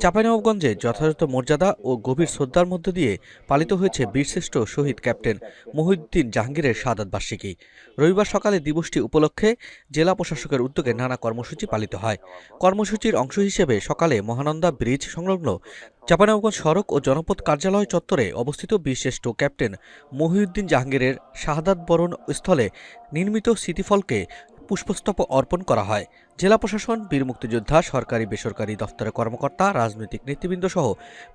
চাঁপাইনবাবগঞ্জে যথাযথ মর্যাদা ও গভীর শ্রদ্ধার মধ্য দিয়ে পালিত হয়েছে বীরশ্রেষ্ঠ শহীদ ক্যাপ্টেন মহিউদ্দিন জাহাঙ্গীরের শাহাদাত বার্ষিকী। রবিবার সকালে দিবসটি উপলক্ষে জেলা প্রশাসকের উদ্যোগে নানা কর্মসূচি পালিত হয়। কর্মসূচির অংশ হিসেবে সকালে মহানন্দা ব্রিজ সংলগ্ন চাঁপাইনবাবগঞ্জ সড়ক ও জনপদ কার্যালয় চত্বরে অবস্থিত বীরশ্রেষ্ঠ ক্যাপ্টেন মহিউদ্দিন জাহাঙ্গীরের শাহাদাত বরণ স্থলে নির্মিত স্মৃতিফলকে পুষ্পস্তবক অর্পণ করা হয়। জেলা প্রশাসন, বীর মুক্তিযোদ্ধা, সরকারি বেসরকারি দফতরের কর্মকর্তা, রাজনৈতিক নেতৃবৃন্দ সহ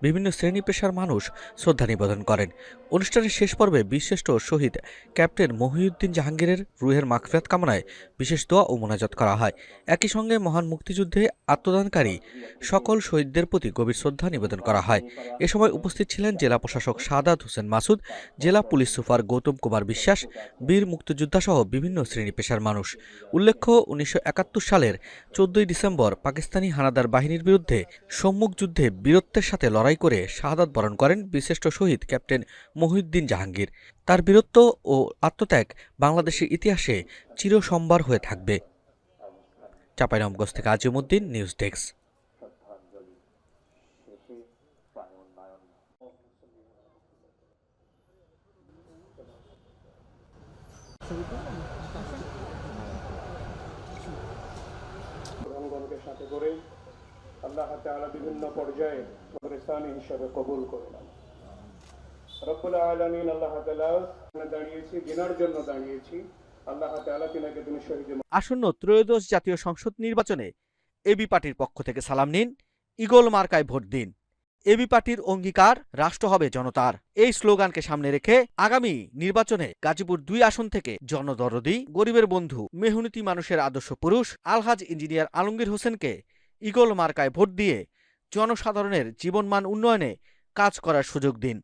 বিভিন্ন শ্রেণী পেশার মানুষ শ্রদ্ধা নিবেদন করেন। অনুষ্ঠানের শেষ পর্বে বীরশ্রেষ্ঠ শহীদ ক্যাপ্টেন মহিউদ্দিন জাহাঙ্গীরের রুহের মাগফিরাত কামনায় বিশেষ দোয়া ও মোনাজাত করা হয়। একই সঙ্গে মহান মুক্তিযুদ্ধে আত্মদানকারী সকল শহীদদের প্রতি গভীর শ্রদ্ধা নিবেদন করা হয়। এ সময় উপস্থিত ছিলেন জেলা প্রশাসক সাদাত হোসেন মাসুদ, জেলা পুলিশ সুপার গৌতম কুমার বিশ্বাস, বীর মুক্তিযোদ্ধা সহ বিভিন্ন শ্রেণী পেশার মানুষ। উল্লেখ্য, ১৯৭১ সালের ১৪ ডিসেম্বর পাকিস্তানি হানাদার বাহিনীর বিরুদ্ধে সম্মুখ যুদ্ধে বীরত্বের সাথে লড়াই করে শাহাদাত বরণ করেন বীরশ্রেষ্ঠ শহীদ ক্যাপ্টেন মহিউদ্দিন জাহাঙ্গীর। তার বীরত্ব ও আত্মত্যাগ বাংলাদেশের ইতিহাসে চিরসম্বার হয়ে থাকবে। চাঁপাইনবাবগঞ্জ থেকে আজিমউদ্দিন, নিউজ ডেস্ক। প্রধানগণকে সাথে করে আল্লাহ তাআলা বিভিন্ন পর্যায়ে কবরস্থানী হিসেবে কবুল করলেন। রব্বুল আলামিন আল্লাহ তাআলা দাঁড়িয়েছি, দিনের জন্য দাঁড়িয়েছি। আল্লাহ তাআলা তিনাকে তিনি শহীদ। আসন্ন ত্রয়োদশ জাতীয় সংসদ নির্বাচনে এবি পার্টির পক্ষ থেকে সালাম নিন, ঈগল মার্কায় ভোট দিন। এবি পার্টির অঙ্গীকার, রাষ্ট্র হবে জনতার। এই স্লোগানকে সামনে রেখে আগামী নির্বাচনে গাজীপুর ২ আসন থেকে জনদরদি, গরিবের বন্ধু, মেহনতি মানুষের আদর্শ পুরুষ আলহাজ ইঞ্জিনিয়ার আলমগীর হোসেনকে ঈগল মার্কায় ভোট দিয়ে জনসাধারণের জীবনমান উন্নয়নে কাজ করার সুযোগ দিন।